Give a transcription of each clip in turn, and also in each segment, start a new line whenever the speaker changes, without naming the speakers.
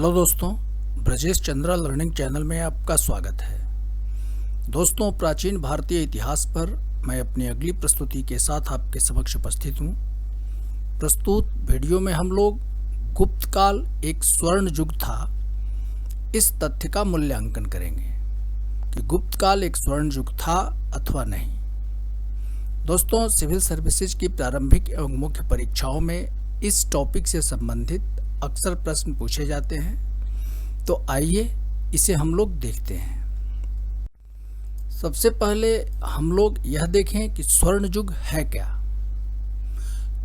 Hello दोस्तों, Brajesh Chandra learning channel में आपका स्वागत है। दोस्तों, प्राचीन भारतीय इतिहास पर मैं अपनी अगली प्रस्तुति के साथ आपके समक्ष उपस्थित हूँ। प्रस्तुत वीडियो में हम लोग गुप्त काल एक स्वर्ण युग था, इस तथ्य का मूल्यांकन करेंगे कि गुप्त काल एक स्वर्ण युग था अथवा नहीं। दोस्तों, सिविल सर्विसेज की प्रारंभिक एवं मुख्य परीक्षाओं में इस टॉपिक से संबंधित अक्सर प्रश्न पूछे जाते हैं, तो आइए इसे हम लोग देखते हैं। सबसे पहले हम लोग यह देखें कि स्वर्ण युग है क्या।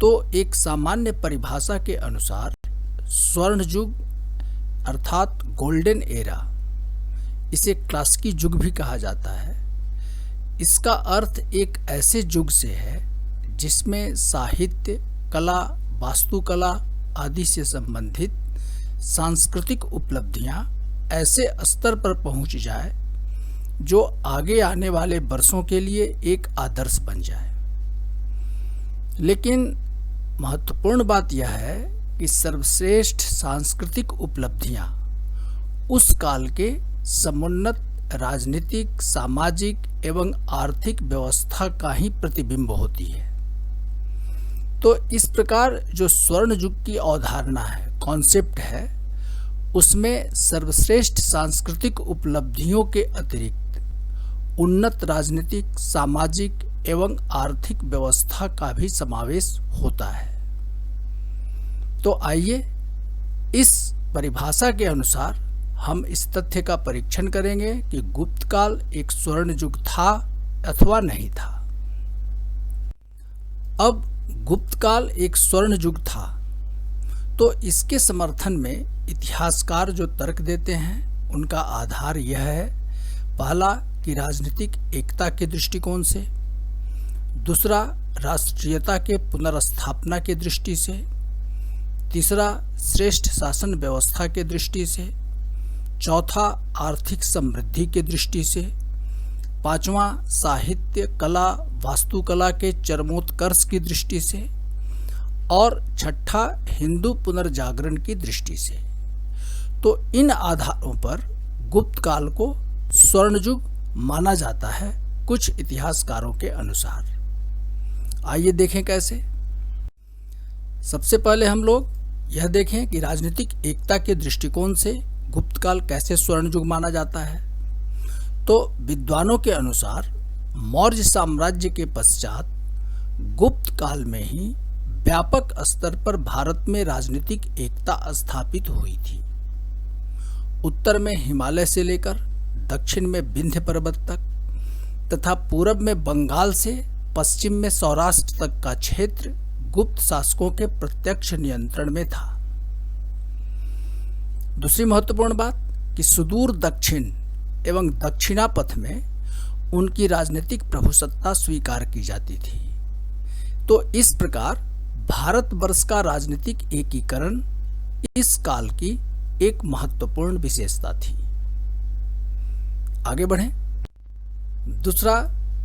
तो एक सामान्य परिभाषा के अनुसार स्वर्ण युग अर्थात गोल्डन एरा, इसे क्लासिकी युग भी कहा जाता है। इसका अर्थ एक ऐसे युग से है जिसमें साहित्य, कला, वास्तुकला आदि से संबंधित सांस्कृतिक उपलब्धियां ऐसे स्तर पर पहुंच जाए जो आगे आने वाले वर्षों के लिए एक आदर्श बन जाए। लेकिन महत्वपूर्ण बात यह है कि सर्वश्रेष्ठ सांस्कृतिक उपलब्धियां उस काल के समुन्नत राजनीतिक, सामाजिक एवं आर्थिक व्यवस्था का ही प्रतिबिंब होती है। तो इस प्रकार जो स्वर्ण युग की अवधारणा है, कॉन्सेप्ट है, उसमें सर्वश्रेष्ठ सांस्कृतिक उपलब्धियों के अतिरिक्त उन्नत राजनीतिक, सामाजिक एवं आर्थिक व्यवस्था का भी समावेश होता है। तो आइए इस परिभाषा के अनुसार हम इस तथ्य का परीक्षण करेंगे कि गुप्त काल एक स्वर्ण युग था अथवा नहीं था। अब गुप्त काल एक स्वर्ण युग था, तो इसके समर्थन में इतिहासकार जो तर्क देते हैं उनका आधार यह है, पहला कि राजनीतिक एकता के दृष्टिकोण से, दूसरा राष्ट्रीयता के पुनर्स्थापना के दृष्टि से, तीसरा श्रेष्ठ शासन व्यवस्था के दृष्टि से, चौथा आर्थिक समृद्धि के दृष्टि से, पांचवा साहित्य, कला, वास्तुकला के चरमोत्कर्ष की दृष्टि से, और छठा हिंदू पुनर्जागरण की दृष्टि से। तो इन आधारों पर गुप्त काल को स्वर्ण युग माना जाता है कुछ इतिहासकारों के अनुसार। आइए देखें कैसे। सबसे पहले हम लोग यह देखें कि राजनीतिक एकता के दृष्टिकोण से गुप्त काल कैसे स्वर्ण युग माना जाता है। तो विद्वानों के अनुसार मौर्य साम्राज्य के पश्चात गुप्त काल में ही व्यापक स्तर पर भारत में राजनीतिक एकता स्थापित हुई थी। उत्तर में हिमालय से लेकर दक्षिण में विंध्य पर्वत तक तथा पूरब में बंगाल से पश्चिम में सौराष्ट्र तक का क्षेत्र गुप्त शासकों के प्रत्यक्ष नियंत्रण में था। दूसरी महत्वपूर्ण बात कि सुदूर दक्षिण एवं दक्षिणापथ में उनकी राजनीतिक प्रभुसत्ता स्वीकार की जाती थी। तो इस प्रकार भारतवर्ष का राजनीतिक एकीकरण इस काल की एक महत्वपूर्ण विशेषता थी। आगे बढ़ें। दूसरा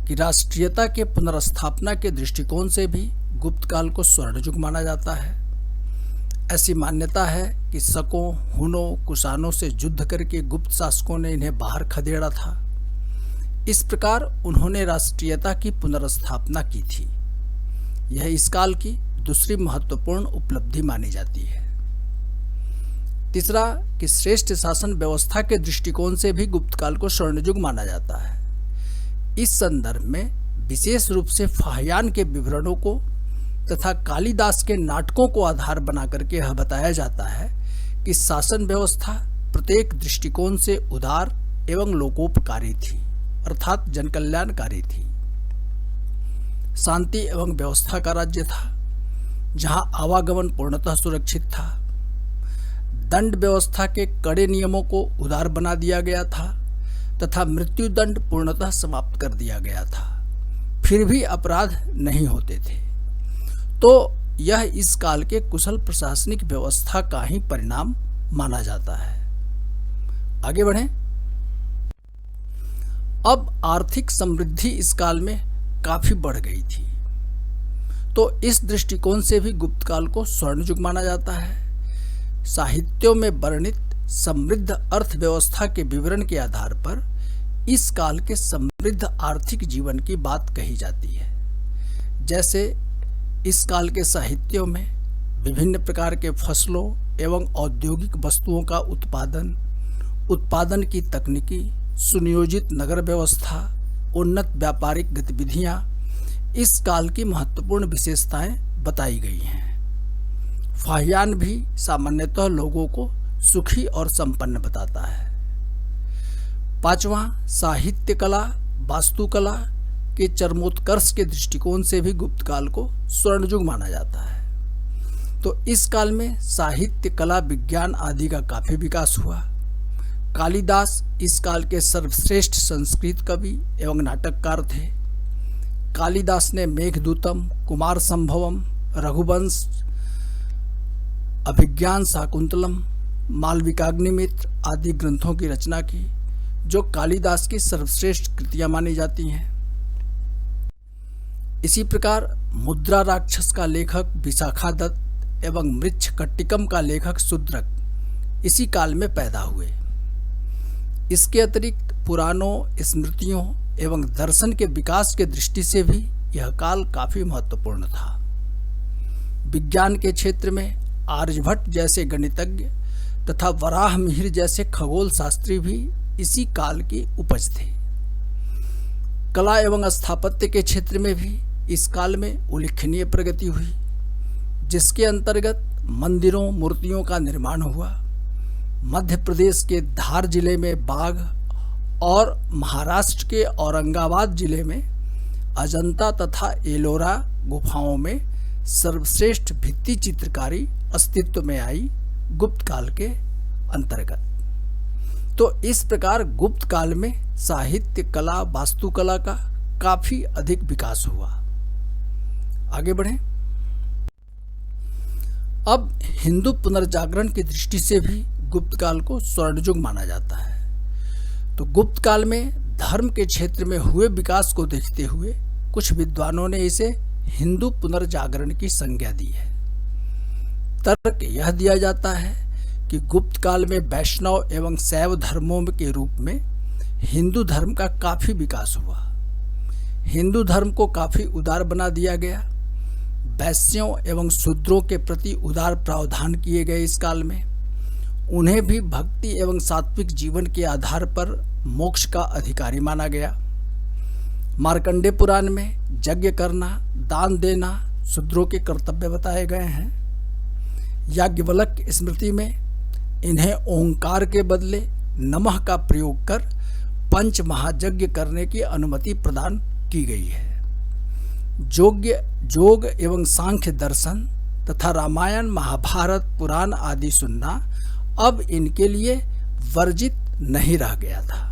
कि राष्ट्रीयता के पुनर्स्थापना के दृष्टिकोण से भी गुप्त काल को स्वर्ण युग माना जाता है। ऐसी मान्यता है कि शकों, हुनों, कुषाणों से युद्ध करके गुप्त शासकों ने इन्हें बाहर खदेड़ा था। इस प्रकार उन्होंने राष्ट्रीयता की पुनर्स्थापना की थी। यह इस काल की दूसरी महत्वपूर्ण उपलब्धि मानी जाती है। तीसरा कि श्रेष्ठ शासन व्यवस्था के दृष्टिकोण से भी गुप्त काल को स्वर्ण युग माना जाता है। इस संदर्भ में विशेष रूप से फाहियान के विवरणों को तथा कालिदास के नाटकों को आधार बना करके यह बताया जाता है कि शासन व्यवस्था प्रत्येक दृष्टिकोण से उदार एवं लोकोपकारी थी, अर्थात जनकल्याणकारी थी। शांति एवं व्यवस्था का राज्य था, जहां आवागमन पूर्णतः सुरक्षित था। दंड व्यवस्था के कड़े नियमों को उदार बना दिया गया था तथा मृत्यु दंड पूर्णतः समाप्त कर दिया गया था। फिर भी अपराध नहीं होते थे। तो यह इस काल के कुशल प्रशासनिक व्यवस्था का ही परिणाम माना जाता है। आगे बढ़ें। अब आर्थिक समृद्धि इस काल में काफी बढ़ गई थी, तो इस दृष्टिकोण से भी गुप्त काल को स्वर्ण युग माना जाता है। साहित्यों में वर्णित समृद्ध अर्थव्यवस्था के विवरण के आधार पर इस काल के समृद्ध आर्थिक जीवन की बात कही जाती है। जैसे इस काल के साहित्यों में विभिन्न प्रकार के फसलों एवं औद्योगिक वस्तुओं का उत्पादन की तकनीकी, सुनियोजित नगर व्यवस्था, उन्नत व्यापारिक गतिविधियां इस काल की महत्वपूर्ण विशेषताएं बताई गई हैं। फाहियान भी सामान्यतः लोगों को सुखी और संपन्न बताता है। पांचवा, साहित्य कला, वास्तुकला के चरमोत्कर्ष के दृष्टिकोण से भी गुप्त काल को स्वर्ण युग माना जाता है। तो इस काल में साहित्य, कला, विज्ञान आदि का काफी विकास हुआ। कालिदास इस काल के सर्वश्रेष्ठ संस्कृत कवि एवं नाटककार थे। कालिदास ने मेघदूतम, कुमार संभवम, रघुवंश, अभिज्ञान शाकुंतलम, मालविकाग्निमित्र आदि ग्रंथों की रचना की, जो कालिदास की सर्वश्रेष्ठ कृतियां मानी जाती हैं। इसी प्रकार मुद्रा राक्षस का लेखक विशाखादत्त एवं मृच्छकट्टिकम का लेखक शूद्रक इसी काल में पैदा हुए। इसके अतिरिक्त पुराणों, स्मृतियों एवं दर्शन के विकास के दृष्टि से भी यह काल काफी महत्वपूर्ण था। विज्ञान के क्षेत्र में आर्यभट्ट जैसे गणितज्ञ तथा वराह मिहिर जैसे खगोल शास्त्री भी इसी काल की उपज थे। कला एवं स्थापत्य के क्षेत्र में भी इस काल में उल्लेखनीय प्रगति हुई, जिसके अंतर्गत मंदिरों, मूर्तियों का निर्माण हुआ। मध्य प्रदेश के धार जिले में बाघ और महाराष्ट्र के औरंगाबाद जिले में अजंता तथा एलोरा गुफाओं में सर्वश्रेष्ठ भित्ति चित्रकारी अस्तित्व में आई गुप्त काल के अंतर्गत। तो इस प्रकार गुप्त काल में साहित्य, कला, वास्तुकला का काफी अधिक विकास हुआ। आगे बढ़ें। अब हिंदू पुनर्जागरण की दृष्टि से भी गुप्त काल को स्वर्ण युग माना जाता है। तो गुप्त काल में धर्म के क्षेत्र में हुए विकास को देखते हुए कुछ विद्वानों ने इसे हिंदू पुनर्जागरण की संज्ञा दी है। तर्क यह दिया जाता है कि गुप्त काल में वैष्णव एवं शैव धर्मों के रूप में हिंदू धर्म का काफी विकास हुआ। हिंदू धर्म को काफी उदार बना दिया गया। वैश्यों एवं शूद्रों के प्रति उदार प्रावधान किए गए। इस काल में उन्हें भी भक्ति एवं सात्विक जीवन के आधार पर मोक्ष का अधिकारी माना गया। मार्कंडेय पुराण में यज्ञ करना, दान देना शूद्रों के कर्तव्य बताए गए हैं। याज्ञवल्क्य स्मृति में इन्हें ओंकार के बदले नमः का प्रयोग कर पंच महायज्ञ करने की अनुमति प्रदान की गई है। योग एवं सांख्य दर्शन तथा रामायण, महाभारत, पुराण आदि सुनना अब इनके लिए वर्जित नहीं रह गया था।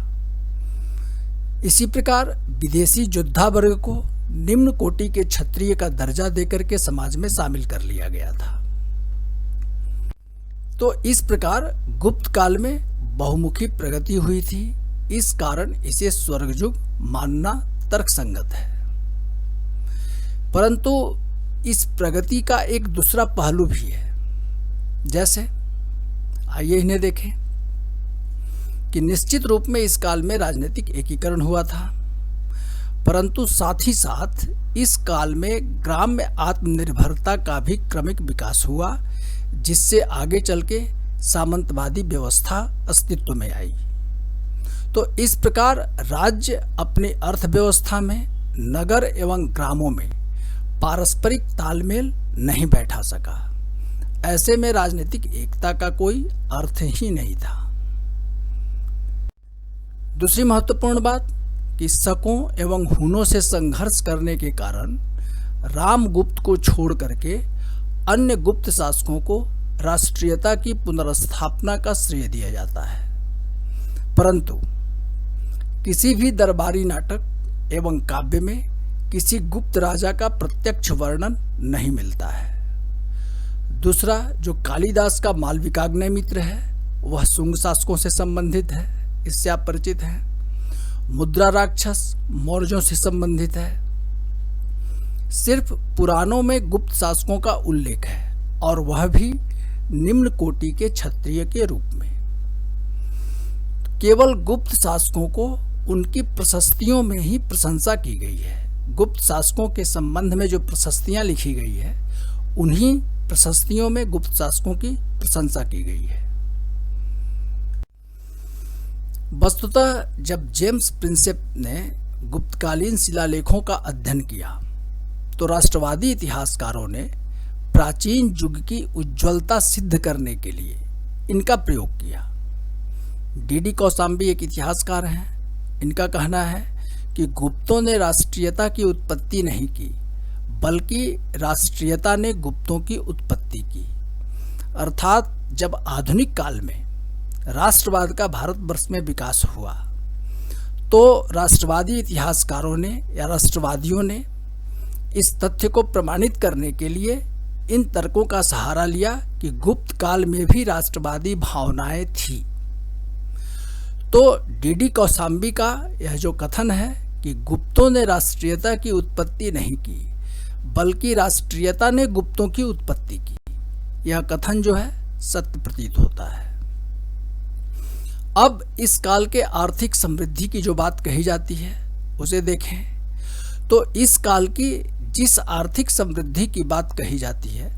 इसी प्रकार विदेशी योद्धा वर्ग को निम्न कोटि के क्षत्रिय का दर्जा देकर के समाज में शामिल कर लिया गया था। तो इस प्रकार गुप्त काल में बहुमुखी प्रगति हुई थी। इस कारण इसे स्वर्ग युग मानना तर्कसंगत है। परंतु इस प्रगति का एक दूसरा पहलू भी है। जैसे आइए इन्हें देखें कि निश्चित रूप में इस काल में राजनीतिक एकीकरण हुआ था, परंतु साथ ही साथ इस काल में ग्राम्य आत्मनिर्भरता का भी क्रमिक विकास हुआ, जिससे आगे चल के सामंतवादी व्यवस्था अस्तित्व में आई। तो इस प्रकार राज्य अपनी अर्थव्यवस्था में नगर एवं ग्रामों में पारस्परिक तालमेल नहीं बैठा सका। ऐसे में राजनीतिक एकता का कोई अर्थ ही नहीं था। दूसरी महत्वपूर्ण बात कि शकों एवं हुनों से संघर्ष करने के कारण रामगुप्त को छोड़ करके अन्य गुप्त शासकों को राष्ट्रीयता की पुनर्स्थापना का श्रेय दिया जाता है। परंतु किसी भी दरबारी नाटक एवं काव्य में किसी गुप्त राजा का प्रत्यक्ष वर्णन नहीं मिलता है। दूसरा, जो कालिदास का मालविकाग्निमित्र है वह शुंग शासकों से संबंधित है, इससे आप परिचित हैं। मुद्रा राक्षस मौर्यों से संबंधित है। सिर्फ पुराणों में गुप्त शासकों का उल्लेख है और वह भी निम्न कोटि के क्षत्रिय के रूप में। केवल गुप्त शासकों को उनकी प्रशस्तियों में ही प्रशंसा की गई है। गुप्त शासकों के संबंध में जो प्रशस्तियां लिखी गई है, उन्हीं प्रशस्तियों में गुप्त शासकों की प्रशंसा की गई है। वस्तुतः जब जेम्स प्रिंसेप ने गुप्तकालीन शिलालेखों का अध्ययन किया तो राष्ट्रवादी इतिहासकारों ने प्राचीन युग की उज्ज्वलता सिद्ध करने के लिए इनका प्रयोग किया। डी कौशाम्बी एक इतिहासकार हैं। इनका कहना है कि गुप्तों ने राष्ट्रीयता की उत्पत्ति नहीं की, बल्कि राष्ट्रीयता ने गुप्तों की उत्पत्ति की। अर्थात जब आधुनिक काल में राष्ट्रवाद का भारतवर्ष में विकास हुआ तो राष्ट्रवादी इतिहासकारों ने या राष्ट्रवादियों ने इस तथ्य को प्रमाणित करने के लिए इन तर्कों का सहारा लिया कि गुप्त काल में भी राष्ट्रवादी भावनाएं थी। तो डी कौशाम्बी का यह जो कथन है कि गुप्तों ने राष्ट्रीयता की उत्पत्ति नहीं की, बल्कि राष्ट्रीयता ने गुप्तों की उत्पत्ति की, यह कथन जो है सत्य प्रतीत होता है। अब इस काल के आर्थिक समृद्धि की जो बात कही जाती है उसे देखें तो इस काल की जिस आर्थिक समृद्धि की बात कही जाती है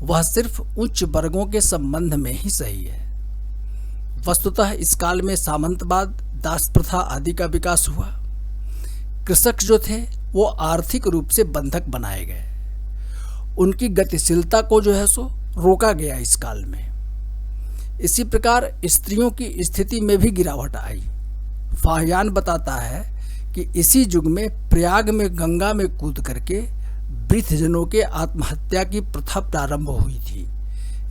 वह सिर्फ उच्च वर्गों के संबंध में ही सही है। वस्तुतः इस काल में सामंतवाद, दास प्रथा आदि का विकास हुआ। कृषक जो थे वो आर्थिक रूप से बंधक बनाए गए, उनकी गतिशीलता को जो है सो रोका गया इस काल में। इसी प्रकार स्त्रियों की स्थिति में भी गिरावट आई। फाहियान बताता है कि इसी युग में प्रयाग में गंगा में कूद करके वृद्धजनों के आत्महत्या की प्रथा प्रारंभ हुई थी,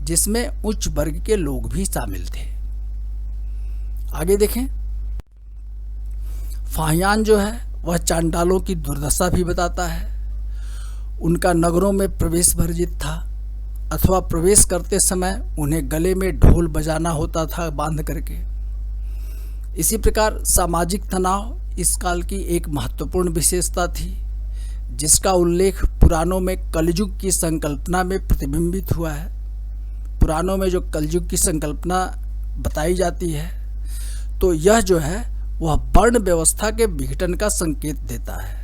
जिसमें उच्च वर्ग के लोग भी शामिल थे। आगे देखें, फाहियान जो है वह चांडालों की दुर्दशा भी बताता है। उनका नगरों में प्रवेश वर्जित था, अथवा प्रवेश करते समय उन्हें गले में ढोल बजाना होता था बांध करके। इसी प्रकार सामाजिक तनाव इस काल की एक महत्वपूर्ण विशेषता थी, जिसका उल्लेख पुराणों में कलयुग की संकल्पना में प्रतिबिंबित हुआ है। पुराणों में जो कलयुग की संकल्पना बताई जाती है तो यह जो है वह वर्ण व्यवस्था के विघटन का संकेत देता है।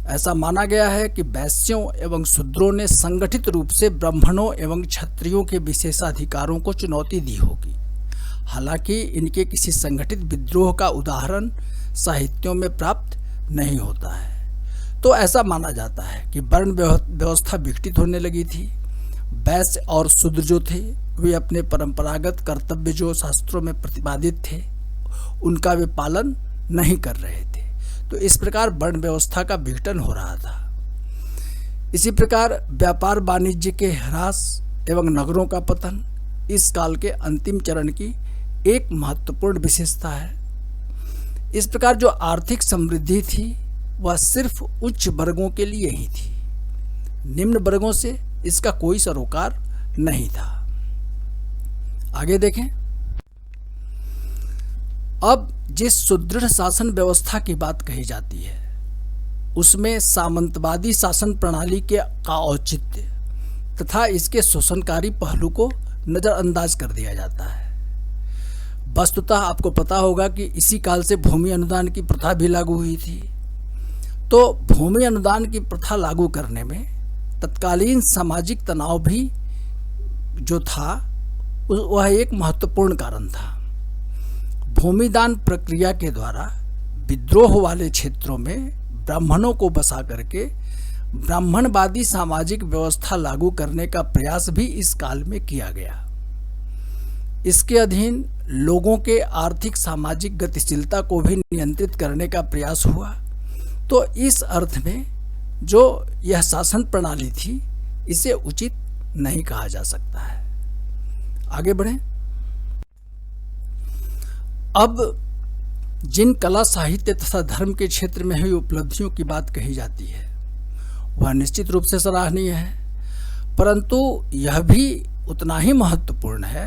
ऐसा माना गया है कि वैश्यों एवं शूद्रों ने संगठित रूप से ब्राह्मणों एवं क्षत्रियों के विशेषाधिकारों को चुनौती दी होगी। हालांकि इनके किसी संगठित विद्रोह का उदाहरण साहित्यों में प्राप्त नहीं होता है। तो ऐसा माना जाता है कि वर्ण व्यवस्था विघटित होने लगी थी। वैश्य और शूद्र जो थे वे अपने परंपरागत कर्तव्य जो शास्त्रों में प्रतिपादित थे उनका वे पालन नहीं कर रहे थे। तो इस प्रकार वर्ण व्यवस्था का विघटन हो रहा था। इसी प्रकार व्यापार वाणिज्य के ह्रास एवं नगरों का पतन इस काल के अंतिम चरण की एक महत्वपूर्ण विशेषता है। इस प्रकार जो आर्थिक समृद्धि थी वह सिर्फ उच्च वर्गों के लिए ही थी, निम्न वर्गों से इसका कोई सरोकार नहीं था। आगे देखें, अब जिस सुदृढ़ शासन व्यवस्था की बात कही जाती है उसमें सामंतवादी शासन प्रणाली का औचित्य तथा इसके शोषणकारी पहलू को नजरअंदाज कर दिया जाता है। वस्तुतः आपको पता होगा कि इसी काल से भूमि अनुदान की प्रथा भी लागू हुई थी। तो भूमि अनुदान की प्रथा लागू करने में तत्कालीन सामाजिक तनाव भी जो था वह एक महत्वपूर्ण कारण था। भूमिदान प्रक्रिया के द्वारा विद्रोह वाले क्षेत्रों में ब्राह्मणों को बसा करके ब्राह्मणवादी सामाजिक व्यवस्था लागू करने का प्रयास भी इस काल में किया गया। इसके अधीन लोगों के आर्थिक सामाजिक गतिशीलता को भी नियंत्रित करने का प्रयास हुआ। तो इस अर्थ में जो यह शासन प्रणाली थी इसे उचित नहीं कहा जा सकता है। आगे बढ़ें। अब जिन कला साहित्य तथा धर्म के क्षेत्र में हुई उपलब्धियों की बात कही जाती है वह निश्चित रूप से सराहनीय है, परंतु यह भी उतना ही महत्वपूर्ण है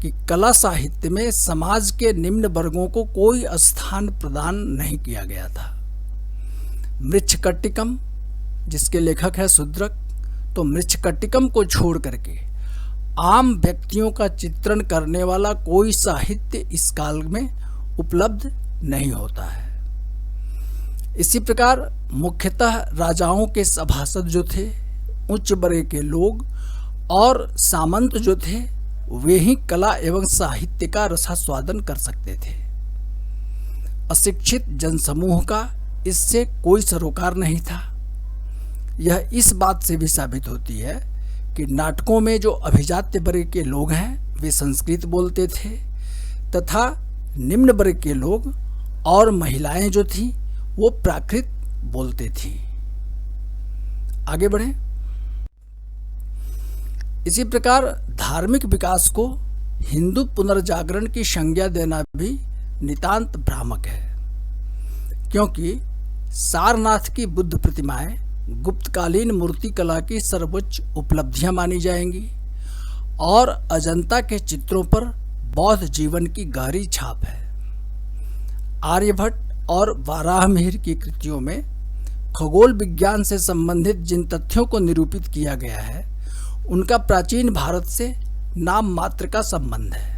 कि कला साहित्य में समाज के निम्न वर्गों को कोई स्थान प्रदान नहीं किया गया था। मृच्छकटिकम जिसके लेखक है शूद्रक, तो मृच्छकटिकम को छोड़ करके आम व्यक्तियों का चित्रण करने वाला कोई साहित्य इस काल में उपलब्ध नहीं होता है। इसी प्रकार मुख्यतः राजाओं के सभासद जो थे, उच्च वर्ग के लोग और सामंत जो थे, वे ही कला एवं साहित्य का रसास्वादन कर सकते थे। अशिक्षित जनसमूह का इससे कोई सरोकार नहीं था। यह इस बात से भी साबित होती है कि नाटकों में जो अभिजात्य वर्ग के लोग हैं वे संस्कृत बोलते थे तथा निम्न वर्ग के लोग और महिलाएं जो थीं वो प्राकृत बोलते थीं। आगे बढ़ें। इसी प्रकार धार्मिक विकास को हिंदू पुनर्जागरण की संज्ञा देना भी नितांत भ्रामक है, क्योंकि सारनाथ की बुद्ध प्रतिमाएं गुप्तकालीन मूर्ति कला की सर्वोच्च उपलब्धियां मानी जाएंगी और अजंता के चित्रों पर बौद्ध जीवन की गहरी छाप है। आर्यभट्ट और वाराहमिहिर की कृतियों में खगोल विज्ञान से संबंधित जिन तथ्यों को निरूपित किया गया है उनका प्राचीन भारत से नाम मात्र का संबंध है।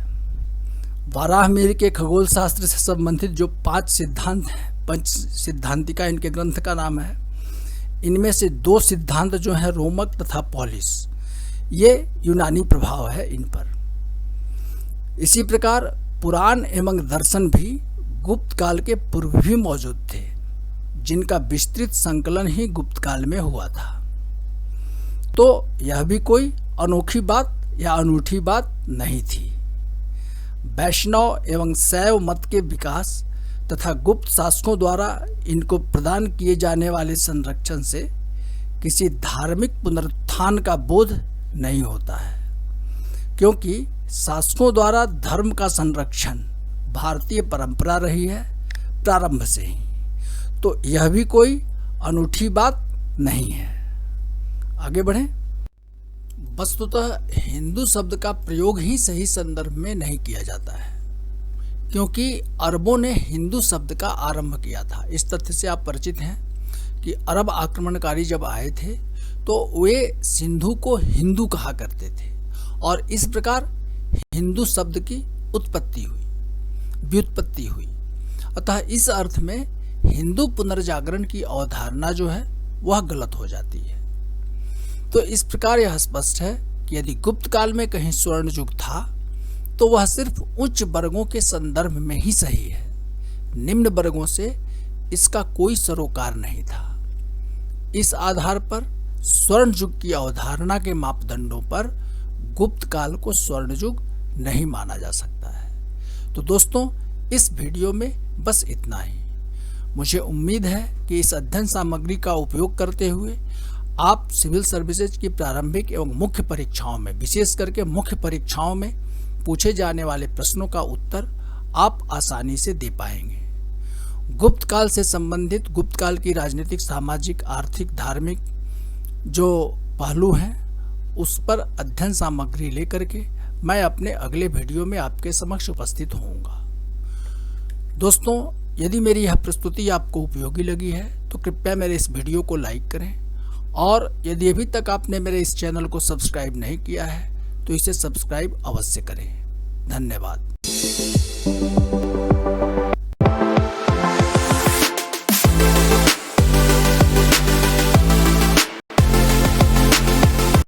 वाराहमिहिर के खगोल शास्त्र से संबंधित जो 5 सिद्धांत हैं, पंच सिद्धांतिका इनके ग्रंथ का नाम है, इनमें से 2 सिद्धांत जो हैं रोमक तथा पॉलिस, ये यूनानी प्रभाव है इन पर। इसी प्रकार पुराण एवं दर्शन भी गुप्त काल के पूर्व भी मौजूद थे, जिनका विस्तृत संकलन ही गुप्त काल में हुआ था। तो यह भी कोई अनोखी बात या अनूठी बात नहीं थी। वैष्णव एवं शैव मत के विकास तथा गुप्त शासकों द्वारा इनको प्रदान किए जाने वाले संरक्षण से किसी धार्मिक पुनरुत्थान का बोध नहीं होता है, क्योंकि शासकों द्वारा धर्म का संरक्षण भारतीय परंपरा रही है प्रारंभ से ही। तो यह भी कोई अनूठी बात नहीं है। आगे बढ़ें। वस्तुतः हिंदू शब्द का प्रयोग ही सही संदर्भ में नहीं किया जाता है, क्योंकि अरबों ने हिंदू शब्द का आरंभ किया था। इस तथ्य से आप परिचित हैं कि अरब आक्रमणकारी जब आए थे तो वे सिंधु को हिंदू कहा करते थे और इस प्रकार हिंदू शब्द की व्युत्पत्ति हुई। अतः इस अर्थ में हिंदू पुनर्जागरण की अवधारणा जो है वह गलत हो जाती है। तो इस प्रकार यह स्पष्ट है कि यदि गुप्त काल में कहीं स्वर्ण युग था तो वह सिर्फ उच्च वर्गों के संदर्भ में ही सही है, निम्न वर्गों से इसका कोई सरोकार नहीं था। इस आधार पर स्वर्ण युग की अवधारणा के मापदंडों पर गुप्त काल को स्वर्ण युग नहीं माना जा सकता है। तो दोस्तों, इस वीडियो में बस इतना ही। मुझे उम्मीद है कि इस अध्ययन सामग्री का उपयोग करते हुए आप सिविल सर्विसेज की प्रारंभिक एवं मुख्य परीक्षाओं में, विशेष करके मुख्य परीक्षाओं में पूछे जाने वाले प्रश्नों का उत्तर आप आसानी से दे पाएंगे। गुप्त काल से संबंधित गुप्त काल की राजनीतिक, सामाजिक, आर्थिक, धार्मिक जो पहलू हैं उस पर अध्ययन सामग्री लेकर के मैं अपने अगले वीडियो में आपके समक्ष उपस्थित होऊंगा। दोस्तों, यदि मेरी यह प्रस्तुति आपको उपयोगी लगी है तो कृपया मेरे इस वीडियो को लाइक करें और यदि अभी तक आपने मेरे इस चैनल को सब्सक्राइब नहीं किया है तो इसे सब्सक्राइब अवश्य करें। धन्यवाद।